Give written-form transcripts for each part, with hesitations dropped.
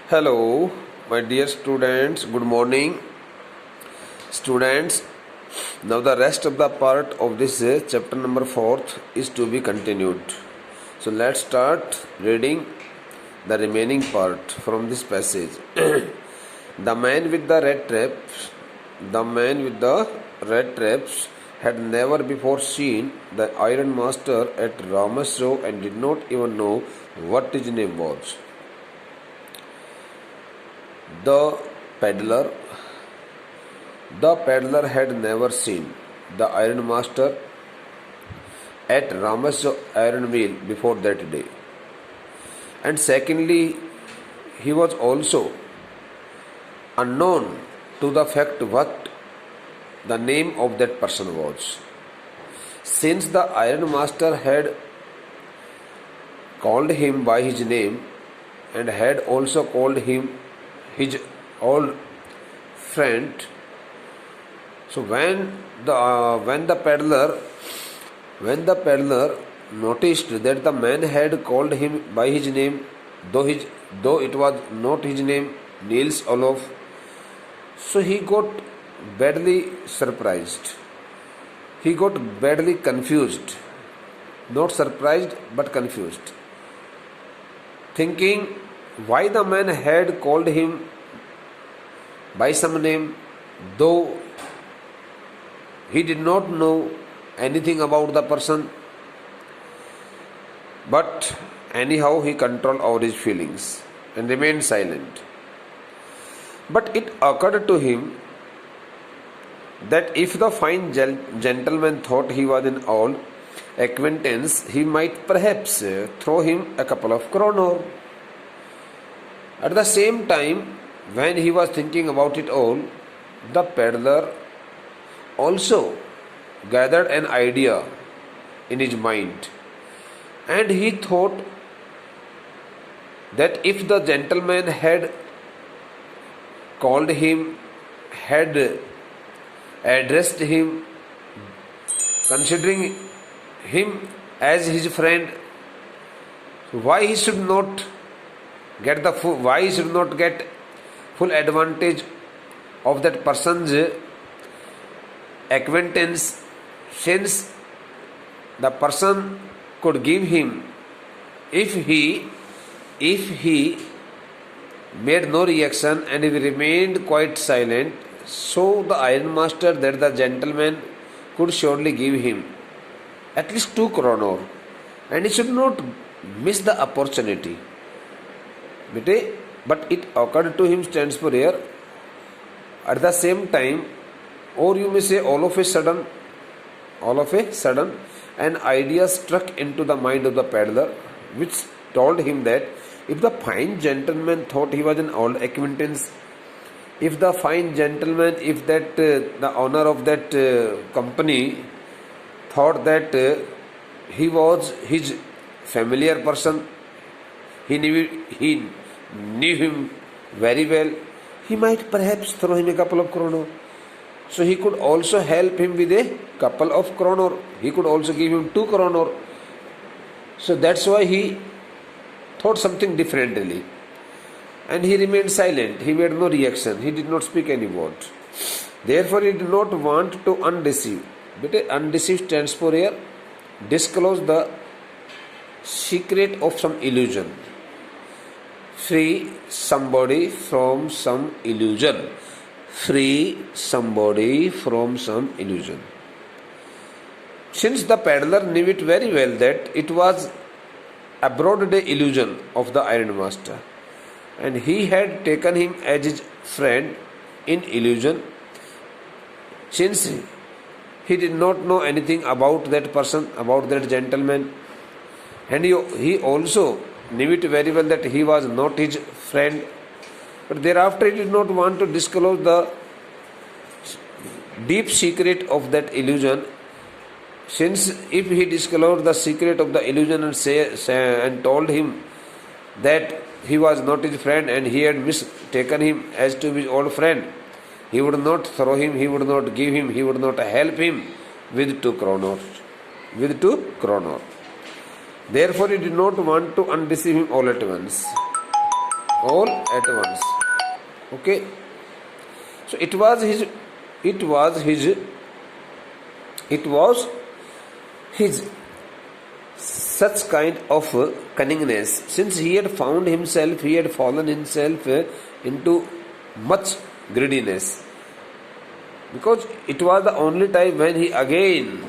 Hello, my dear students. Good morning, students. Now the rest of the part of this chapter number 4th is to be continued. So let's start reading the remaining part from this passage. The man with the red traps, the man with the red traps had never before seen the iron master at Rama's show and did not even know what his name was. The peddler The peddler had never seen the iron master at Rama's iron wheel before that day. And secondly, he was also unknown to the fact what the name of that person was. Since the iron master had called him by his name and had also called him his old friend. So when the peddler noticed that the man had called him by his name, though it was not his name, Niels Olof, so he got badly surprised. He got badly confused, not surprised but confused, thinking why the man had called him by some name, though he did not know anything about the person. But anyhow, he controlled all his feelings and remained silent. But it occurred to him that if the fine gentleman thought he was an old acquaintance, he might perhaps throw him a couple of kroner. At the same time, when he was thinking about it all, the peddler also gathered an idea in his mind, and he thought that if the gentleman had called him, had addressed him, considering him as his friend, why he should not get full advantage of that person's acquaintance, since the person could give him, if he made no reaction and he remained quite silent, so the ironmaster, that the gentleman, could surely give him at least 2 kroner, and he should not miss the opportunity. But it occurred to him stands for here. At the same time, or you may say all of a sudden, an idea struck into the mind of the peddler, which told him that if the fine gentleman thought he was an old acquaintance, if the owner of that company thought that he was his familiar person, he knew him very well, he might perhaps throw him a couple of kroner. So he could also help him with a couple of kroner. He could also give him 2 kroner. So that's why he thought something differently. And he remained silent. He made no reaction. He did not speak any word. Therefore, he did not want to undeceive. But undeceive stands for here, disclose the secret of some illusion. Free somebody from some illusion. Since the peddler knew it very well that it was a broad day illusion of the iron master, and he had taken him as his friend in illusion, since he did not know anything about that person, about that gentleman, and he also knew it very well that he was not his friend. But thereafter he did not want to disclose the deep secret of that illusion, since if he disclosed the secret of the illusion and told him that he was not his friend and he had mistaken him as to his old friend, he would not throw him, he would not give him, he would not help him with 2 kroner. Therefore he did not want to undeceive him all at once. all at once. Okay, so it was his such kind of cunningness, since he had fallen himself into much greediness, because it was the only time when he again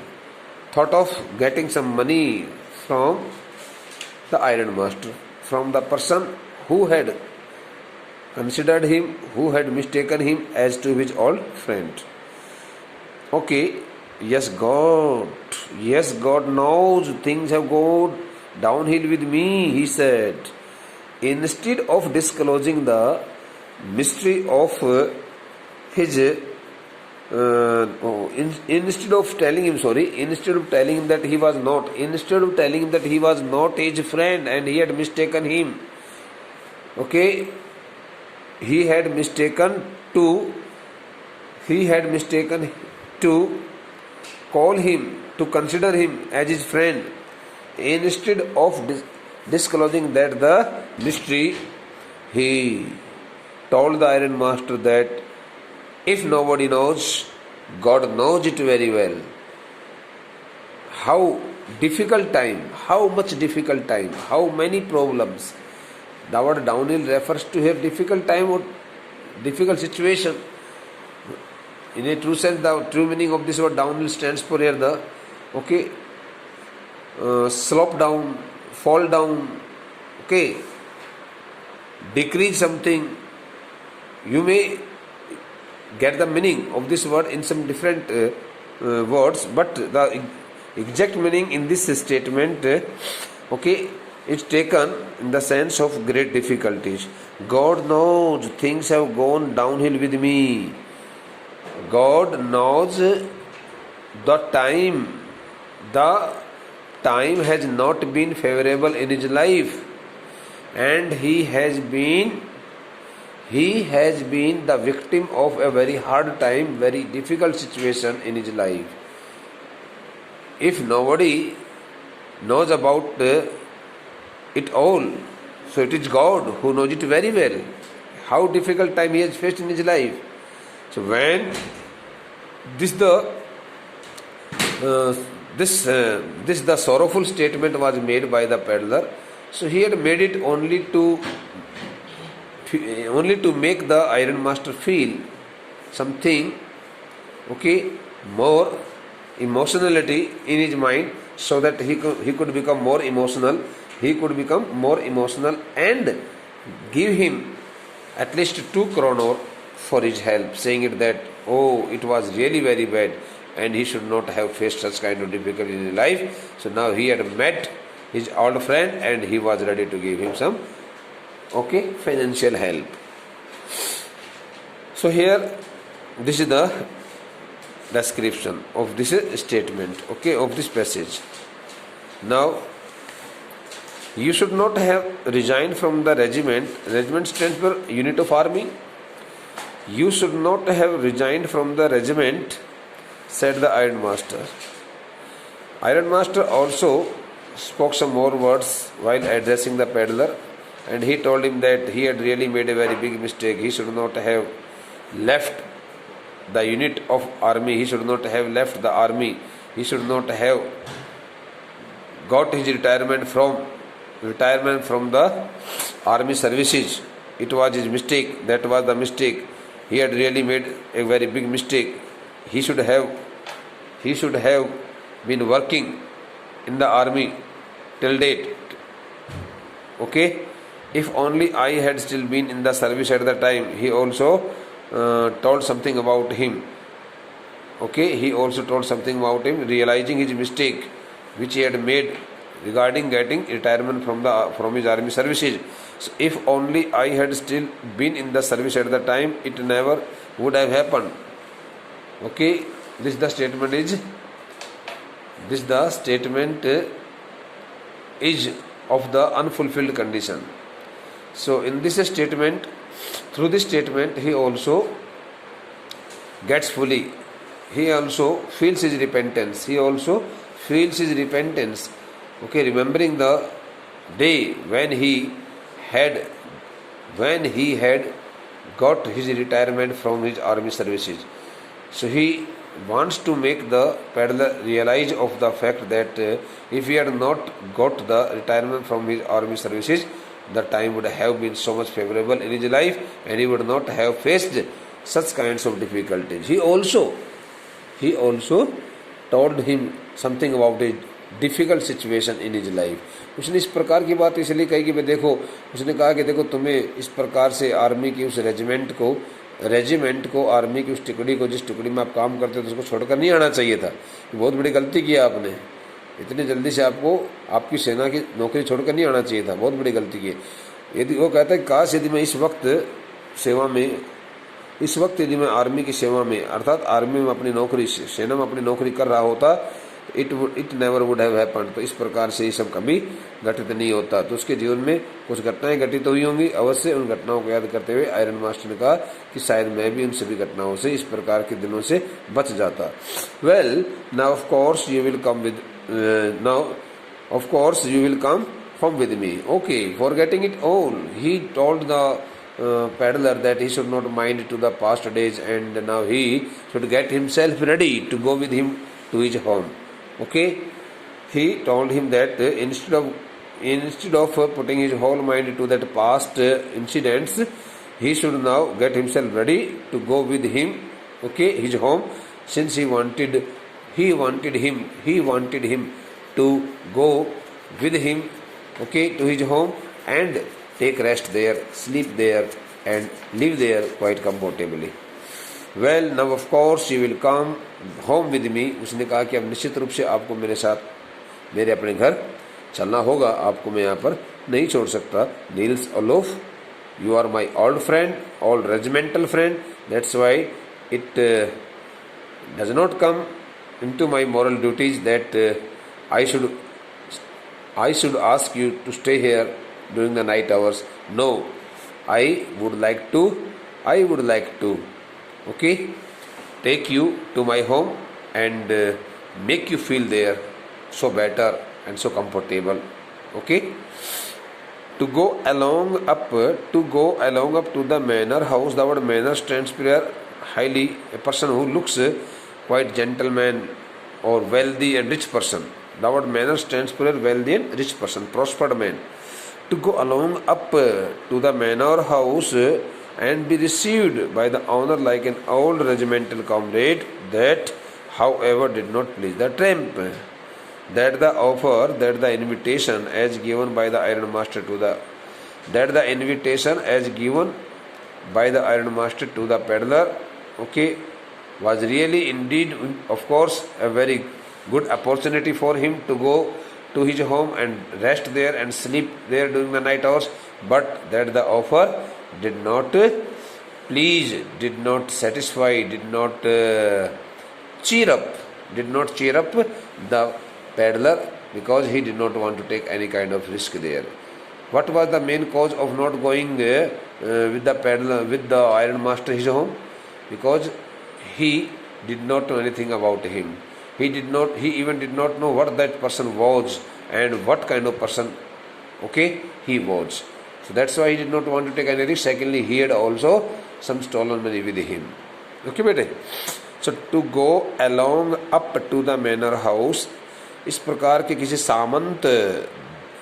thought of getting some money from the iron master, from the person who had considered him, who had mistaken him as to his old friend. Okay, yes, God knows things have gone downhill with me, he said. Instead of disclosing the mystery of his instead of telling him that he was not his friend and he had mistaken him. Okay, he had mistaken to call him, to consider him as his friend. Instead of disclosing that the mystery, he told the iron master that if nobody knows, God knows it very well. How much difficult time, how many problems. The word downhill refers to a difficult time or difficult situation. In a true sense, the true meaning of this word downhill stands for here the slope down, fall down, decrease something. You may get the meaning of this word in some different words, but the exact meaning in this statement, it's taken in the sense of great difficulties. God knows things have gone downhill with me. God knows the time has not been favorable in his life, and he has been the victim of a very hard time, very difficult situation in his life. If nobody knows about it all, so it is God who knows it very well, how difficult time he has faced in his life. So when the sorrowful statement was made by the peddler, so he had made it only to make the iron master feel something, more emotionality in his mind, so that he could become more emotional. And give him at least 2 kroner for his help, saying it that, it was really very bad and he should not have faced such kind of difficulty in his life. So now he had met his old friend and he was ready to give him some financial help. So here, this is the description of this statement, of this passage. Now, you should not have resigned from the regiment. Regiment stands for unit of army. You should not have resigned from the regiment, said the iron master. Iron master also spoke some more words while addressing the peddler, and he told him that he had really made a very big mistake. He should not have left the unit of army. He should not have left the army. He should not have got his retirement from the army services. It was his mistake. That was the mistake. He had really made a very big mistake. He should have been working in the army till date. If only I had still been in the service at the time. He also told something about him. He also told something about him, realizing his mistake which he had made regarding getting retirement from his army services. So if only I had still been in the service at the time, it never would have happened. This the statement is of the unfulfilled condition. So in this statement, through this statement, he also gets fully. He also feels his repentance. Remembering the day when he had when he had got his retirement from his army services. So he wants to make the peddler realize of the fact that if he had not got the retirement from his army services, the time would have been so much favorable in his life and he would not have faced such kinds of difficulties. He also told him something about a difficult situation in is life. उसने इस प्रकार की बात इसलिए कही कि भाई देखो, उसने कहा कि देखो तुम्हें इस प्रकार से आर्मी की उस रेजिमेंट को आर्मी की उस टुकड़ी को, जिस टुकड़ी में आप काम करते हो, उसको छोड़कर नहीं आना चाहिए था। बहुत बड़ी गलती किया आपने, इतनी जल्दी से आपको आपकी सेना की नौकरी छोड़कर नहीं आना चाहिए था, बहुत बड़ी गलती की। यदि वो कहता है काश यदि मैं इस वक्त यदि मैं आर्मी की सेवा में अर्थात आर्मी में अपनी नौकरी, सेना में अपनी नौकरी कर रहा होता, it never would have happened, तो इस प्रकार से ये सब कभी घटित नहीं होता। तो उसके जीवन में कुछ घटनाएं घटित हुई होंगी अवश्य। उन घटनाओं को याद करते हुए आयरन मास्टर ने कहा कि शायद मैं भी उन सभी घटनाओं से, इस प्रकार के दिनों से बच जाता। Well now of course you will come from with me. Okay, forgetting it all, he told the peddler that he should not mind to the past days and now he should get himself ready to go with him to his home. Okay, he told him that instead of putting his whole mind to that past incidents, he should now get himself ready to go with him, okay, his home, since he wanted him to go with him, okay, to his home and take rest there, sleep there and live there quite comfortably. Well, now of course you will come home with me. उसने कहा कि अब निश्चित रूप से आपको मेरे साथ मेरे अपने घर चलना होगा, आपको मैं यहाँ पर नहीं छोड़ सकता। Niels Olaf, you are my old friend, old regimental friend, that's why it does not come into my moral duties that I should ask you to stay here during the night hours. No, I would like to, okay, take you to my home and make you feel there so better and so comfortable, okay. To go along up to the manor house. The word manor stands for highly, a person who looks quite gentleman or wealthy and rich person. The word manor stands for wealthy and rich person, prospered man. To go along up to the manor house and be received by the owner like an old regimental comrade, that however did not please the tramp. That the invitation as given by the iron master to the peddler, okay, was really indeed, of course, a very good opportunity for him to go to his home and rest there and sleep there during the night hours, but that the offer did not please, did not satisfy, did not cheer up the peddler, because he did not want to take any kind of risk there. What was the main cause of not going with the peddler, with the iron master his home? Because he did not know anything about him. He even did not know what that person was and what kind of person, okay, he was. So that's why he did not want to take any risk. Secondly, he had also some stolen money with him. Okay, bete. So to go along up to the manor house, इस प्रकार के किसी सामंत,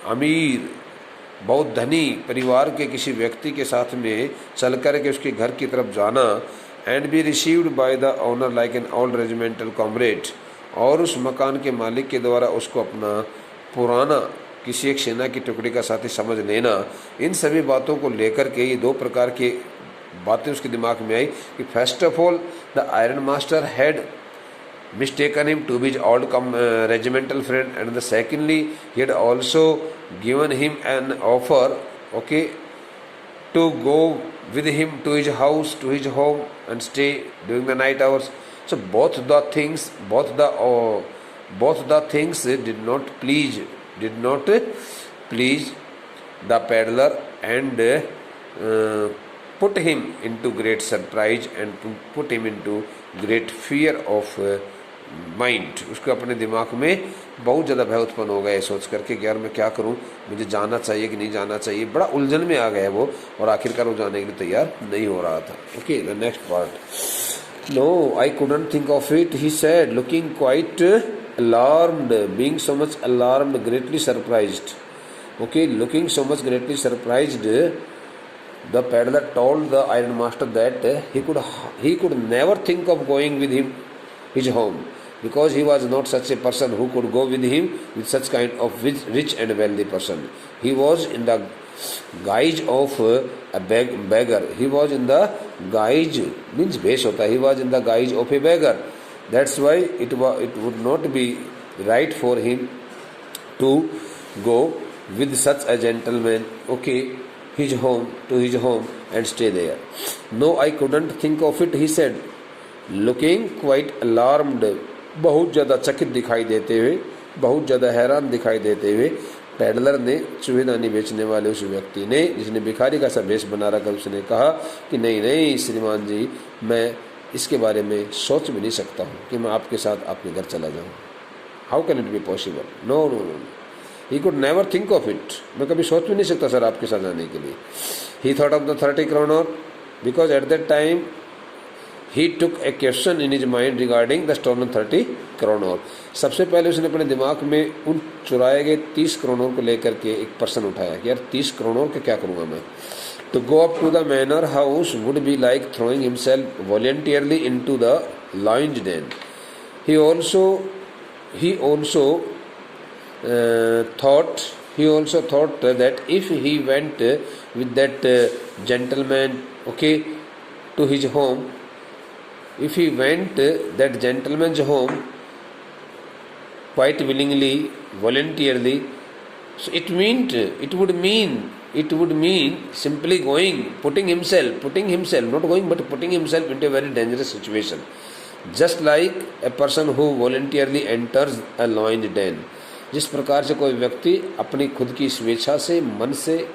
अमीर, बहुत धनी परिवार के किसी व्यक्ति के साथ में चल कर के उसके घर की तरफ जाना, and be received by the owner like an old regimental comrade, और उस मकान के मालिक के द्वारा उसको अपना पुराना किसी एक सेना की टुकड़ी का साथी समझ लेना, इन सभी बातों को लेकर के ये दो प्रकार की बातें उसके दिमाग में आई कि first of all the iron master had mistaken him to be his old regimental friend, and secondly he had also given him an offer, okay, to go with him to his house, to his home and stay during the night hours. So both the things did not please the peddler and put him into great surprise and put him into great fear of mind, उसके अपने दिमाग में बहुत ज़्यादा भय उत्पन्न हो गया सोच करके कि यार मैं क्या करूं, मुझे जाना चाहिए कि नहीं जाना चाहिए, बड़ा उलझन में आ गया वो, और आखिरकार वो जाने के लिए तैयार नहीं हो रहा था। Okay, the next part. No I couldn't think of it, he said, looking quite alarmed, being so much alarmed, greatly surprised. Okay, looking so much greatly surprised, the peddler told the ironmaster that he could never think of going with him his home, because he was not such a person who could go with him with such kind of rich and wealthy person. He was in the guise of a beggar. He was in the guise means vesh hota. He was in the guise of a beggar. That's why it would not be right for him to go with such a gentleman, okay, his home and stay there. No, I couldn't think of it, he said, looking quite alarmed. बहुत ज़्यादा चकित दिखाई देते हुए, बहुत ज़्यादा हैरान दिखाई देते हुए पैडलर ने, चूहेदानी बेचने वाले उस व्यक्ति ने, जिसने भिखारी का सा वेश बना रखा, उसने कहा कि नहीं नहीं श्रीमान जी, मैं इसके बारे में सोच भी नहीं सकता हूँ कि मैं आपके साथ आपके घर चला जाऊँ. How can it be possible? No no no, he could never think of it. मैं कभी सोच भी नहीं सकता सर आपके साथ जाने के लिए. He thought of the 30 kroner because at that time he took a question in his mind regarding the stolen 30 kroner. सबसे पहले उसने अपने दिमाग में उन चुराए गए 30 करोड़ को लेकर के एक प्रश्न उठाया कि यार 30 करोड़ के क्या करूँगा मैं. To go up to the manor house would be like throwing himself voluntarily into the lion's den. He also thought that if he went with that gentleman, okay, to his home, if he went that gentleman's home quite willingly, voluntarily, so it would mean simply going, putting himself, not going but putting himself into a very dangerous situation. Just like a person who voluntarily enters a lion's den. जिस प्रकार से कोई व्यक्ति अपनी खुद की स्वेच्छा से, मन से,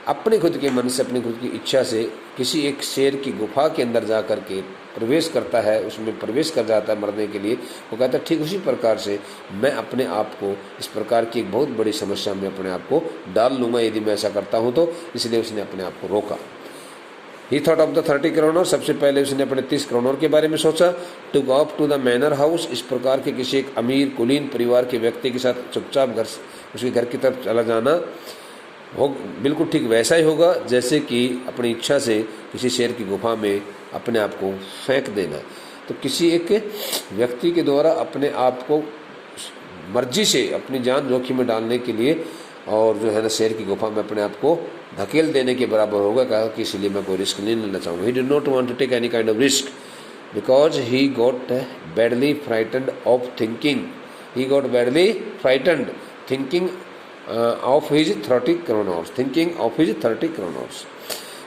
अपने खुद के मन से, अपनी खुद की इच्छा से किसी एक शेर की गुफा के अंदर जा कर के प्रवेश करता है, उसमें प्रवेश कर जाता है मरने के लिए, वो कहता है ठीक उसी प्रकार से मैं अपने आप को इस प्रकार की एक बहुत बड़ी समस्या में अपने आप को डाल लूँगा यदि मैं ऐसा करता हूँ तो. इसलिए उसने अपने आप को रोका. ही थॉट ऑफ द 30 kroner, सबसे पहले उसने अपने 30 करोड़ के बारे में सोचा. To go up to the manor house, इस प्रकार के किसी एक अमीर कुलीन परिवार के व्यक्ति के साथ चुपचाप उसके घर की तरफ चला जाना हो, बिल्कुल ठीक वैसा ही होगा जैसे कि अपनी इच्छा से किसी शेर की गुफा में अपने आप को फेंक देना. तो किसी एक व्यक्ति के द्वारा अपने आप को मर्जी से अपनी जान जोखिम में डालने के लिए और जो है ना शेर की गुफा में अपने आप को धकेल देने के बराबर होगा. कहा कि इसलिए मैं कोई रिस्क नहीं लेना चाहूँगा. He did not want to take any kind of risk because he got badly frightened of thinking. He got badly frightened thinking of his 30 kronors, thinking of his 30 kronors.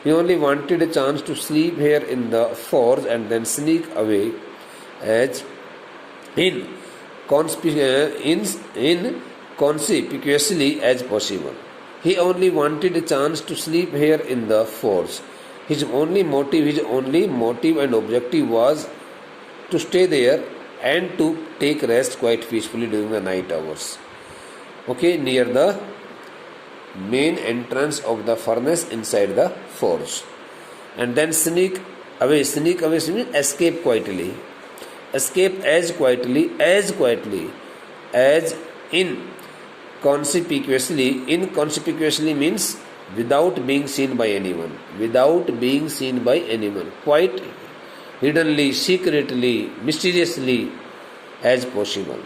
He only wanted a chance to sleep here in the forge and then sneak away as inconspicuously as possible. He only wanted a chance to sleep here in the forge. His only motive and objective was to stay there and to take rest quite peacefully during the night hours. Okay, near the main entrance of the furnace inside the forge, and then sneak away means escape quietly, escape as quietly as inconspicuously means without being seen by anyone, quite hiddenly, secretly, mysteriously as possible.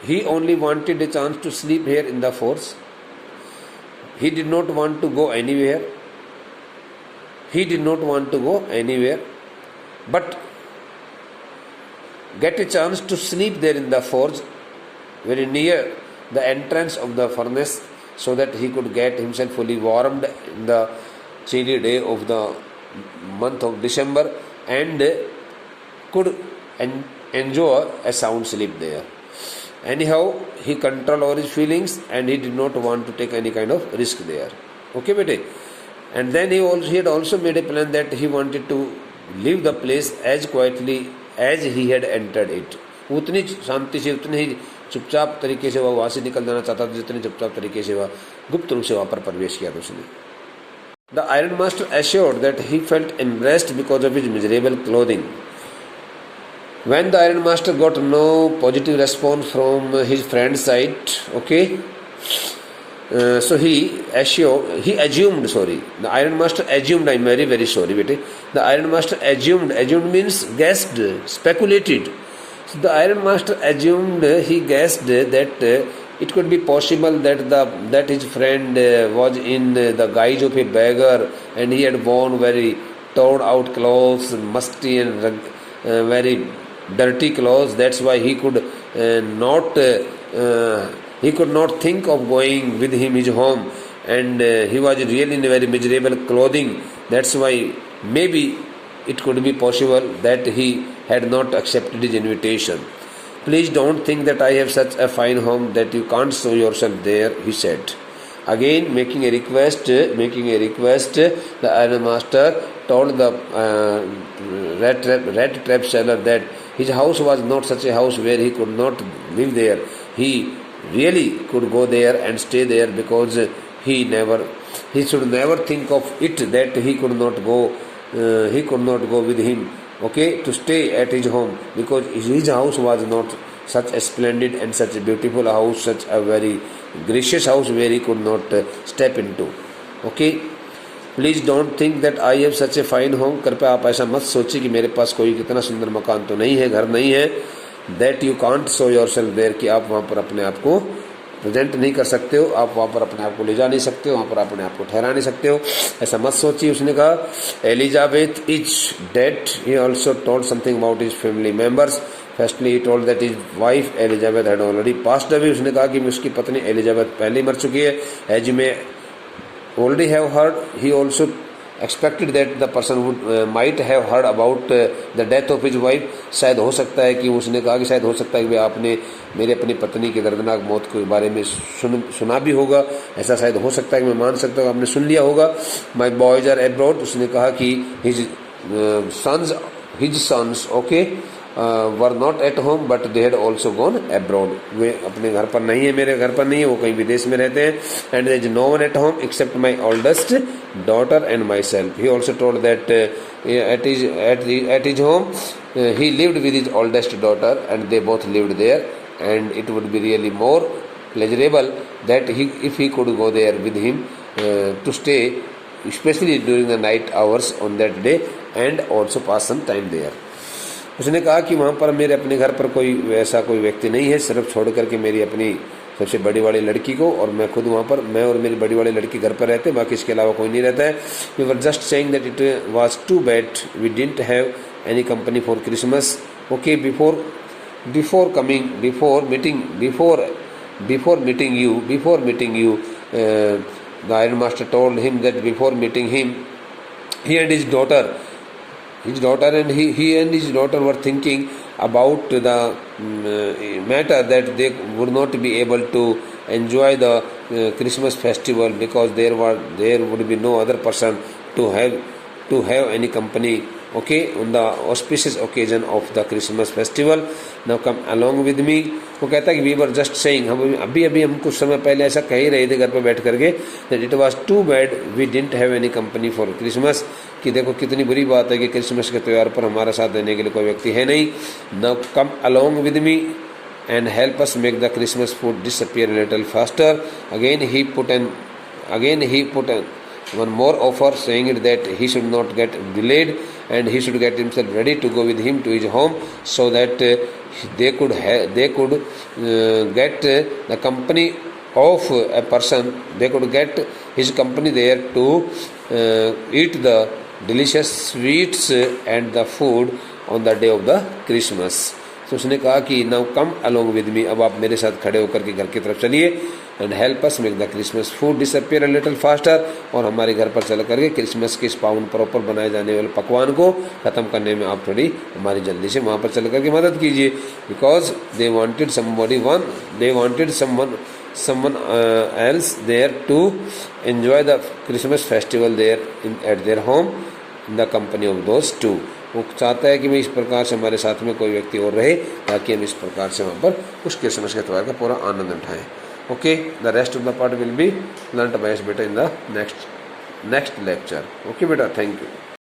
He only wanted a chance to sleep here in the forge. He did not want to go anywhere. But get a chance to sleep there in the forge, very near the entrance of the furnace, so that he could get himself fully warmed in the chilly day of the month of December and could enjoy a sound sleep there. Anyhow, he controlled all his feelings and he did not want to take any kind of risk there. Okay, bete. And then he had also made a plan that he wanted to leave the place as quietly as he had entered it. उतनी शांति से, उतनी ही चुपचाप तरीके से वह वहाँ से निकल जाना चाहता था जितने चुपचाप तरीके से वह गुप्त रूप से वहाँ पर प्रवेश किया था उसने। The iron master assured that he felt embraced because of his miserable clothing. When the Iron Master got no positive response from his friend's side, okay, so he assumed, sorry, the Iron Master assumed, I'm very, very sorry, bete. The Iron Master assumed means guessed, speculated. So the Iron Master assumed, he guessed that it could be possible that his friend was in the guise of a beggar and he had worn very torn out clothes, musty and very dirty clothes. That's why he could not think of going with him his home, and he was really in a very miserable clothing. That's why maybe it could be possible that he had not accepted his invitation. Please don't think that I have such a fine home that you can't show yourself there, he said. Again making a request, the Iron Master told the rat trap seller that his house was not such a house where he could not live there. He really could go there and stay there, because he should never think of it that he could not go with him, okay, to stay at his home, because his house was not such a splendid and such a beautiful house, such a very gracious house where he could not step into. Okay, please don't think that I have such a fine home. कृपया आप ऐसा मत सोचिए कि मेरे पास कोई कितना सुंदर मकान तो नहीं है, घर नहीं है। That you can't show yourself there, कि आप वहाँ पर अपने आप को प्रेजेंट नहीं कर सकते हो, आप वहाँ पर अपने आप को ले जा नहीं सकते हो, वहाँ पर अपने आप को ठहरा नहीं सकते हो, ऐसा मत सोचिए। उसने कहा Elizabeth is dead. He also told something about his family members. Firstly he told that his wife Elizabeth had already passed away. उसने कहा कि उसकी पत्नी एलिजाबेथ पहले ही मर चुकी है। एज में already have heard, he also expected that the person would might have heard about the death of his wife. शायद हो सकता है कि उसने कहा कि शायद हो सकता है कि आपने मेरी अपनी पत्नी की दर्दनाक मौत के बारे में सुना भी होगा, ऐसा शायद हो सकता है कि मैं मान सकता हूँ आपने सुन लिया होगा। My boys are abroad. उसने कहा कि his sons okay were not at home but they had also gone abroad. वे अपने घर पर नहीं है, मेरे घर पर नहीं है, वो कहीं विदेश में रहते हैं। And there is no one at home except my oldest daughter and myself. He also told that at his home he lived with his oldest daughter and they both lived there, and it would be really more pleasurable that if he could go there with him to stay, especially during the night hours on that day, and also pass some time there. उसने कहा कि वहाँ पर मेरे अपने घर पर कोई ऐसा कोई व्यक्ति नहीं है, सिर्फ छोड़ करके मेरी अपनी सबसे बड़ी वाली लड़की को, और मैं खुद वहाँ पर, मैं और मेरी बड़ी वाली लड़की घर पर रहते हैं, बाकी इसके अलावा कोई नहीं रहता है। We were just saying that it was too bad we didn't have any company for Christmas. Okay, before meeting you, the Iron Master told him that before meeting him, he and his daughter and he and his daughter were thinking about the matter that they would not be able to enjoy the Christmas festival because there would be no other person to have any company, okay, on the auspicious occasion of the Christmas festival. Now come along with me. वो कहता है कि we were just saying, हम अभी हम कुछ समय पहले ऐसा कह ही रहे थे घर पर बैठ करके, that it was too bad we didn't have any company for Christmas, कि देखो कितनी बुरी बात है कि क्रिसमस के त्यौहार पर हमारा साथ देने के लिए कोई व्यक्ति है नहीं। Now come along with me and help us make the Christmas food disappear a little faster. Again he put one more offer, saying it that he should not get delayed and he should get himself ready to go with him to his home, so that they could get the company of a person, they could get his company there to eat the delicious sweets and the food on the day of the Christmas. तो उसने कहा कि now come along with me, अब आप मेरे साथ खड़े होकर के घर की तरफ चलिए, and help us make the Christmas food disappear a little faster, और हमारे घर पर चल करके क्रिसमस के इस पावन प्रॉपर बनाए जाने वाले पकवान को ख़त्म करने में आप थोड़ी हमारी जल्दी से वहाँ पर चल करके मदद कीजिए। Because they wanted someone else there to enjoy the Christmas festival there at their home in the company of those two. वो चाहता है कि मैं इस प्रकार से हमारे साथ में कोई व्यक्ति और रहे ताकि हम इस प्रकार से वहाँ पर उस क्रिसमस के त्यौहार का पूरा आनंद उठाएं। Okay, the rest of the part will be learned by us बेटा in the next lecture. Okay बेटा, थैंक यू।